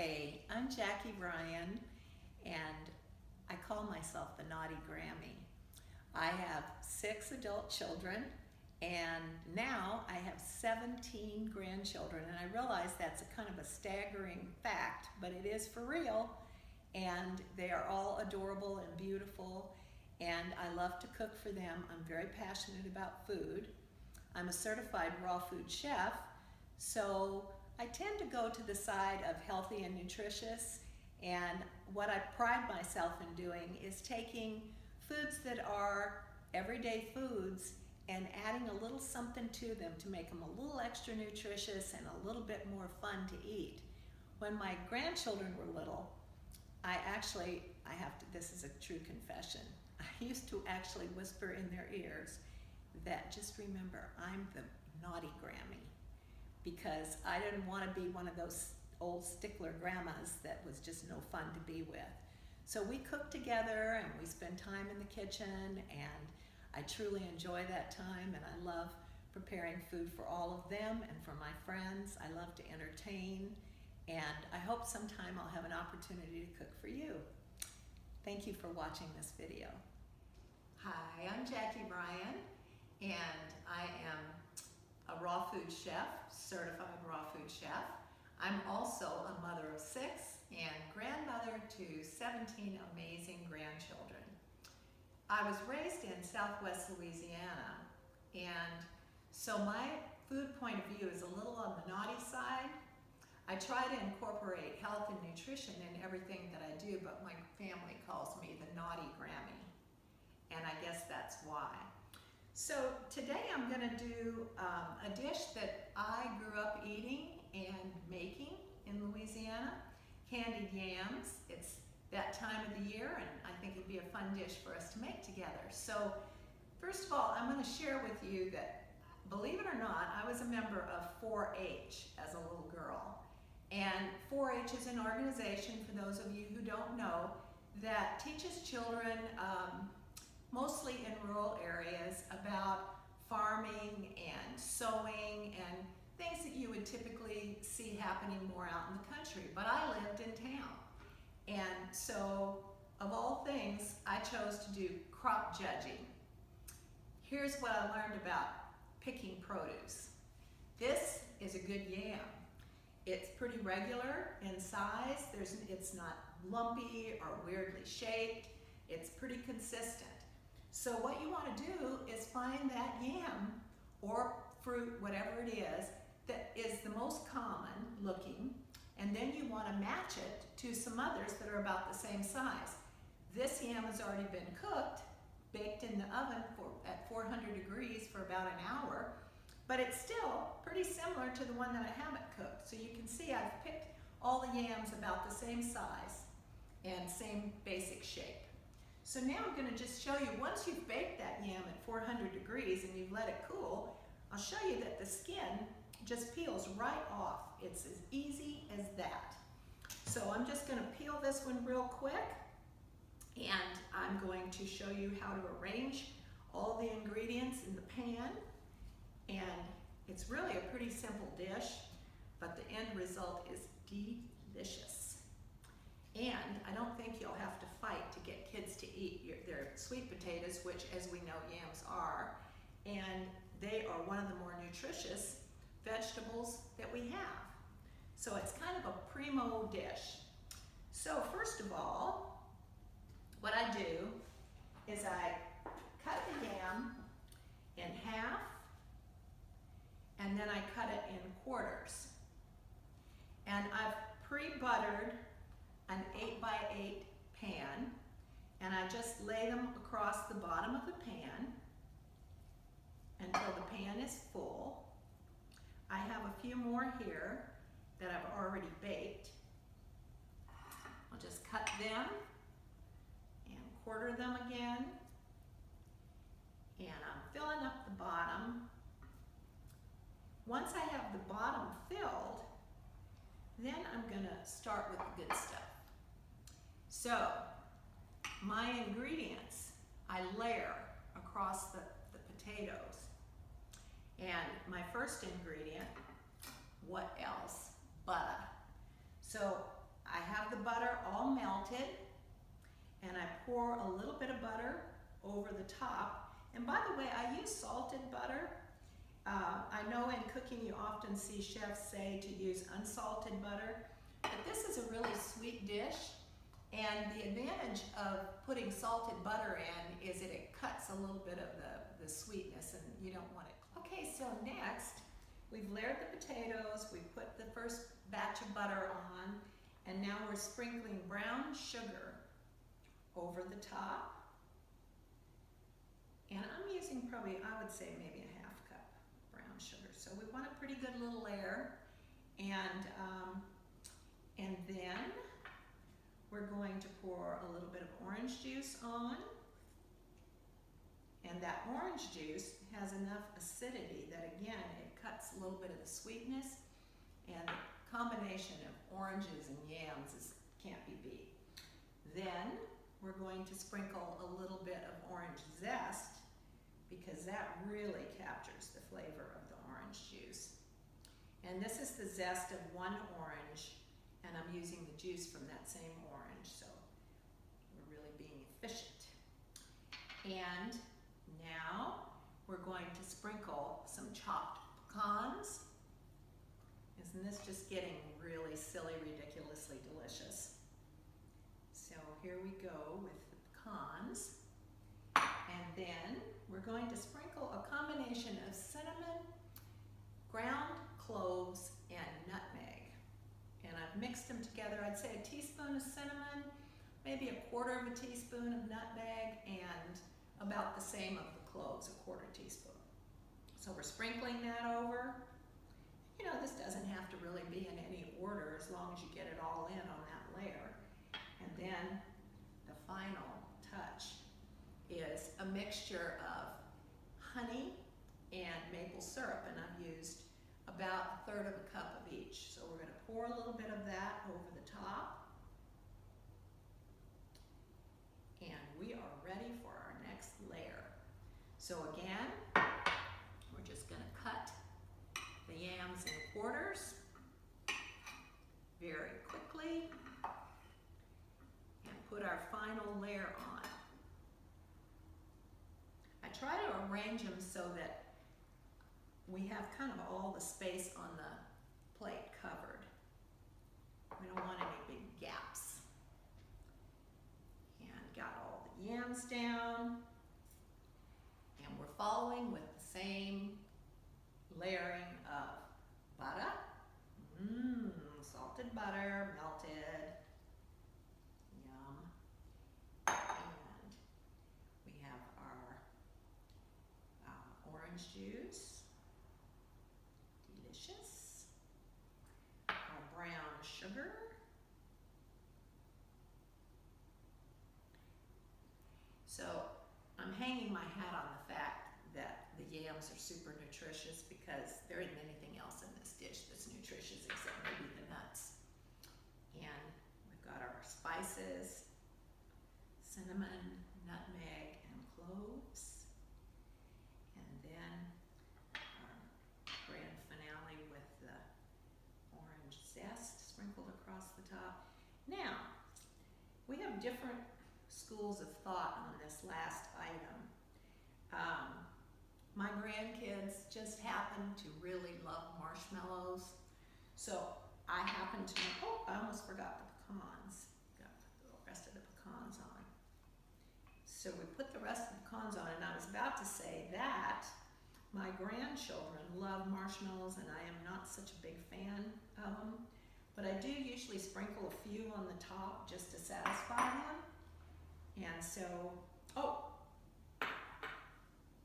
Hey, I'm Jackie Bryan, and I call myself the Naughty Grammy. I have 6 adult children, and now I have 17 grandchildren, and I realize that's a kind of a staggering fact, but it is for real, and they are all adorable and beautiful, and I love to cook for them. I'm very passionate about food. I'm a certified raw food chef, so I tend to go to the side of healthy and nutritious, and what I pride myself in doing is taking foods that are everyday foods and adding a little something to them to make them a little extra nutritious and a little bit more fun to eat. When my grandchildren were little, this is a true confession, I used to actually whisper in their ears that just remember, I'm the naughty Grammy, because I didn't want to be one of those old stickler grandmas that was just no fun to be with. So we cook together and we spend time in the kitchen, and I truly enjoy that time, and I love preparing food for all of them and for my friends. I love to entertain, and I hope sometime I'll have an opportunity to cook for you. Thank you for watching this video. Hi, I'm Jackie Bryan, and I am a raw food chef, certified raw food chef. I'm also a mother of 6 and grandmother to 17 amazing grandchildren. I was raised in Southwest Louisiana, and so my food point of view is a little on the naughty side. I try to incorporate health and nutrition in everything that I do, but my family calls me the Naughty Grammy, and I guess that's why. So today I'm going to do a dish that I grew up eating and making in Louisiana, candied yams. It's that time of the year, and I think it'd be a fun dish for us to make together. So first of all, I'm going to share with you that, believe it or not, I was a member of 4-H as a little girl. And 4-H is an organization, for those of you who don't know, that teaches children mostly in rural areas about farming and sewing and things that you would typically see happening more out in the country. But I lived in town, and so of all things, I chose to do crop judging. Here's what I learned about picking produce. This is a good yam. It's pretty regular in size. It's not lumpy or weirdly shaped. It's pretty consistent. So what you want to do is find that yam or fruit, whatever it is, that is the most common looking, and then you want to match it to some others that are about the same size. This yam has already been cooked, baked in the oven at 400 degrees for about an hour, but it's still pretty similar to the one that I haven't cooked. So you can see I've picked all the yams about the same size and same basic shape. So now I'm going to just show you, once you've baked that yam at 400 degrees and you've let it cool, I'll show you that the skin just peels right off. It's as easy as that. So I'm just going to peel this one real quick, and I'm going to show you how to arrange all the ingredients in the pan. And it's really a pretty simple dish, but the end result is delicious. And I don't think you'll have to fight to get kids to eat their sweet potatoes, which, as we know, yams are. And they are one of the more nutritious vegetables that we have. So it's kind of a primo dish. So first of all, what I do is I cut the yam in half, and then I cut it in quarters. And I've pre-buttered an 8x8 pan, and I just lay them across the bottom of the pan until the pan is full. I have a few more here that I've already baked. I'll just cut them and quarter them again, and I'm filling up the bottom. Once I have the bottom filled, then I'm going to start with the good stuff. So my ingredients, I layer across the potatoes. And my first ingredient, what else? Butter. So have the butter all melted, and I pour a little bit of butter over the top. And by the way, I use salted butter. I know in cooking you often see chefs say to use unsalted butter, but this is a really sweet dish, and the advantage of putting salted butter in is that it cuts a little bit of the sweetness, and you don't want it. Okay, so next, we've layered the potatoes, we put the first batch of butter on, and now we're sprinkling brown sugar over the top. And I'm using probably, I would say maybe a half cup brown sugar. So we want a pretty good little layer. And then we're going to pour a little bit of orange juice on. And that orange juice has enough acidity that, again, it cuts a little bit of the sweetness, and the combination of oranges and yams can't be beat. Then we're going to sprinkle a little bit of orange zest, because that really captures the flavor of the orange juice. And this is the zest of one orange, and I'm using the juice from that same orange, so we're really being efficient. And now we're going to sprinkle some chopped pecans. Isn't this just getting really silly, ridiculously delicious? So here we go with the pecans. And then we're going to sprinkle a combination of cinnamon, ground cloves, and nutmeg. And I've mixed them together. I'd say a teaspoon of cinnamon, maybe a quarter of a teaspoon of nutmeg, and about the same of the cloves, a quarter teaspoon. So we're sprinkling that over. You know, this doesn't have to really be in any order as long as you get it all in on that layer. And then the final touch is a mixture of honey and maple syrup, and I've used about 1/3 of a cup of each. So we're going to pour a little bit of that over the top, and we are ready for our next layer. So again, we're just going to cut the yams in quarters very quickly and put our final layer on. I try to arrange them so that we have kind of all the space on the plate covered. We don't want any big gaps. And got all the yams down. And we're following with the same layering of butter. Salted butter, melted. Yum. And we have our orange juice. Delicious. Our brown sugar. So I'm hanging my hat on the fact that the yams are super nutritious, because there isn't anything else in this dish that's nutritious except maybe the nuts. And we've got our spices, cinnamon, nutmeg, and cloves. And then our grand finale with the orange zest sprinkled across the top. Now, we have different schools of thought on this last item. My grandkids just happen to really love marshmallows, so I happen to know, oh, I almost forgot the pecans. Got to put the rest of the pecans on. So we put the rest of the pecans on, and I was about to say that my grandchildren love marshmallows, and I am not such a big fan of them, but I do usually sprinkle a few on the top just to satisfy them. And so,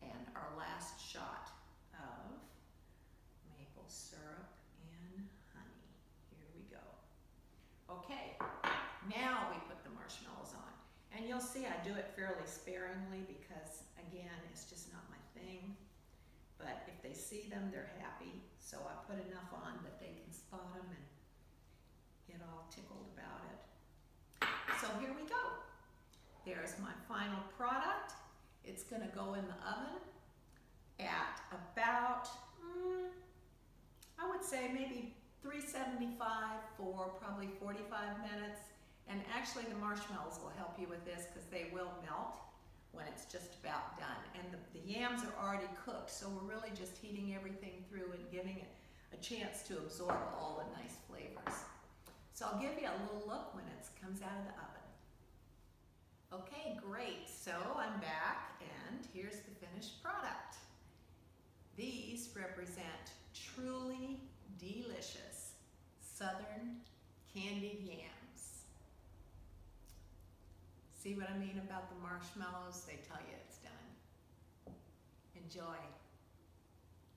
and our last shot of maple syrup and honey. Here we go. Okay, now we put the marshmallows on. And you'll see I do it fairly sparingly because, again, it's just not my thing. But if they see them, they're happy. So I put enough on that they can spot them and get all tickled about it. So here we go. There's my final product. It's gonna go in the oven at about, I would say maybe 375 for probably 45 minutes. And actually the marshmallows will help you with this because they will melt when it's just about done. And the yams are already cooked, so we're really just heating everything through and giving it a chance to absorb all the nice flavors. So I'll give you a little look when it comes out of the oven. Okay, great. So I'm back and here's the finished product. These represent truly delicious Southern candied yams. See what I mean about the marshmallows? They tell you it's done. Enjoy.